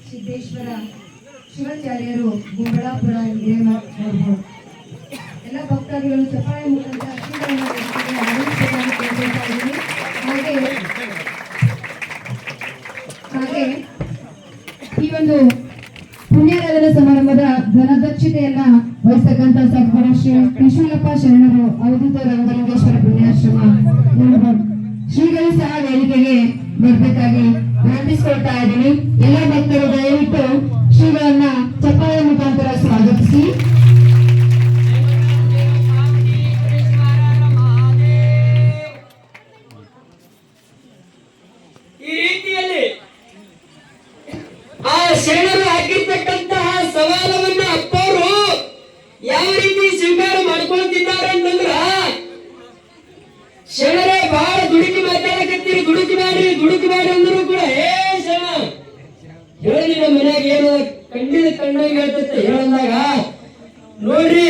ಸಿದ್ದೇಶ್ವರ ಶಿವಾಚಾರ್ಯರು ಗುಂಬಳಾಪುರ ಎಲ್ಲ ಭಕ್ತಾದಿಗಳು ಚಪ್ಪಾಳೆ ಮುಖಾಂತರ ಹಾಗೆ ಈ ಒಂದು ಪುಣ್ಯರಾಧನ ಸಮಾರಂಭದ ಧನದಕ್ಷತೆಯನ್ನ ವಹಿಸತಕ್ಕಂತ ಸದ್ಗುರು ಶ್ರೀ ಕೃಷ್ಣಪ್ಪ ಶರಣರು ಅವಧೂತ ರಂಗಲಿಂಗೇಶ್ವರ ಪುಣ್ಯಾಶ್ರಮ ಶ್ರೀಗಳು ಸಹ ವೇದಿಕೆಗೆ ಬರ್ಬೇಕಾಗಿ ವಿನಂತಿಸಿಕೊಳ್ತಾ ಇದ್ದೀನಿ. ಎಲ್ಲ ಭಕ್ತರು ದಯವಿಟ್ಟು ಶ್ರೀಗಳನ್ನ ಚಪ್ಪಾಳೆ ಮುಖಾಂತರ ಸ್ವಾಗತಿಸಿ. ಈ ರೀತಿಯಲ್ಲಿ ಆ ಶರಣರು ಹಾಕಿರ್ತಕ್ಕಂತಹ ಸವಾಲವನ್ನ ಅಪ್ಪವರು ಯಾವ ರೀತಿ ಸ್ವೀಕಾರ ಮಾಡ್ಕೊಳ್ತಿದ್ದಾರೆ ಅಂತಂದ್ರ, ಶರಣರೇ ಬಹಳ ದುಡುಕಿ ಮಾತಾಡಕತ್ತೀರಿ, ದುಡುಕಿ ಮಾಡ್ರಿ ಅಂದ್ರು ಕೂಡ ಹೇ ಶರಣ ಹೇಳಿ ನಮ್ಮ ಮನ್ಯಾಗ ಏನು ಕಂಡಿದ ಕಣ್ಣಾಗ ಹೇಳ್ತೈತೆ ಹೇಳಂದಾಗ ನೋಡ್ರಿ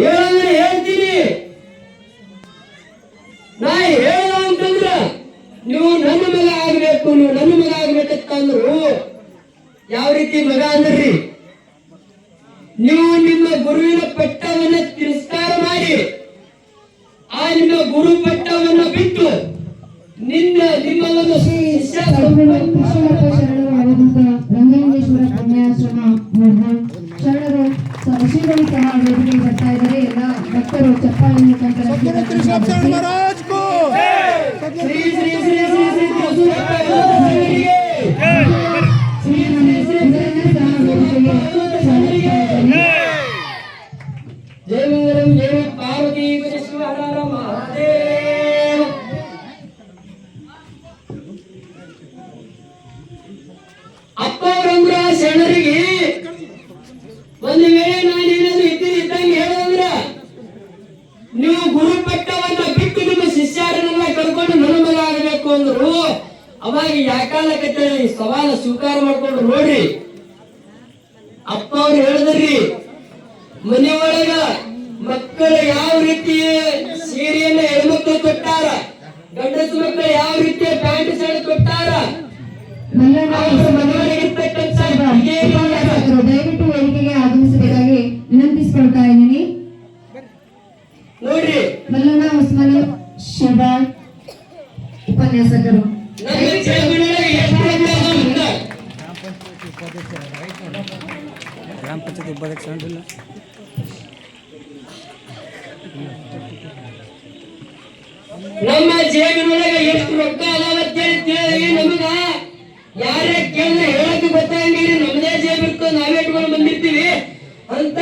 ಹೇಳಂದ್ರೆ ಹೇಳ್ತೀನಿ, ನಾ ಹೇಳ ಅಂತಂದ್ರ ನೀವು ನನ್ನ ಮಗ ಆಗ್ಬೇಕು, ನೀವು ನನ್ನ ಮಗ ಆಗ್ಬೇಕಂತಂದ್ರು ಯಾವ ರೀತಿ ಮಗ ಅಂದ್ರಿ, ನೀವು ನಿಮ್ಮ ಗುರುವಿನ ಪಟ್ಟವನ್ನ ತಿರಸ್ಕಾರ ಮಾಡಿ ಆ ನಿಮ್ಮ ಗುರು ಪಟ್ಟವನ್ನ ಬಿಟ್ಟು ನಿಮ್ಮ ಒಂದು ರಂಗಲಿಂಗೇಶ್ವರ ಪುಣ್ಯಾಶ್ರಮ ಶರಣರು ಶ್ರೀಗಳು ಸಹ ವೇದಿಕೆಗೆ ಬರ್ತಾ ಇದ್ದಾರೆ. ಎಲ್ಲ ಭಕ್ತರು ಚಪ್ಪಾಳೆ ಮುಖಾಂತರ ಜಯ ಮಂಗಲಂ ಜಯ ಪಾರ್ವತಿ ಶಿವಹರ ಮಹಾದೇವ. ಅಪ್ಪ ಅವರಂದ್ರ ಶರಣರಿಗೆ ಒಂದು ವೇಳೆ ನಾನೇನಾದ್ರು ಇದ್ದಂಗೆ ಹೇಳಂದ್ರ, ನೀವು ಗುರು ಪಟ್ಟವನ್ನ ಬಿಟ್ಟು ನಿಮ್ಮ ಶಿಷ್ಯರನ್ನೆಲ್ಲ ಕರ್ಕೊಂಡು ನನ್ನ ಮಗ ಆಗಬೇಕು ಅಂದ್ರು ಅವಾಗ ಯಾಕಾಲಕತ್ತೆ ಸವಾಲ ಸ್ವೀಕಾರ ಮಾಡ್ಕೊಂಡು ನೋಡ್ರಿ. ಅಪ್ಪ ಅವ್ರು ಹೇಳಿದ್ರಿ, ಮನೆಯೊಳಗ ಮಕ್ಕಳು ಯಾವ ರೀತಿ ಸೀರೆಯನ್ನ ಹೆಣ್ಮಕ್ಳು ಕೊಟ್ಟಾರ, ಗಂಡಸ ಮಕ್ಕಳು ಯಾವ ರೀತಿ ಪ್ಯಾಂಟ್ ಶರ್ಟ್ ಕೊಟ್ಟಾರ, ದಯವಿಟ್ಟು ವೇದಿಕೆಗೆ ಆಗಮಿಸಬೇಕಾಗಿ ವಿನಂತಿಸಿಕೊಳ್ತಾ ಇದ್ದೀನಿ. ನೋಡ್ರಿ ಮಲ್ಲಣ್ಣ ಉಸ್ಮಾನಿ ಶಿವಾಳ್ ಉಪನ್ಯಾಸಕರು. ಗ್ರಾಮ ಪಂಚಾಯತ್ ಉಪಾಧ್ಯಕ್ಷ ನಮ್ಮ ಜೇಬಿನೊಳಗೆ ಎಷ್ಟು ರೊಕ್ಕ ಅದಾವತ್ತೇಳಿ ನಮಗ ಯಾರೇ ಕೇಳಿದ್ರೆ ಹೇಳಕ್ಕೆ ಗೊತ್ತಾಗಿರಿ, ನಮ್ಮದೇ ಜೇಬ್ ಇರ್ತದೆ, ನಾವೇ ಇಟ್ಕೊಂಡು ಬಂದಿರ್ತೀವಿ ಅಂತ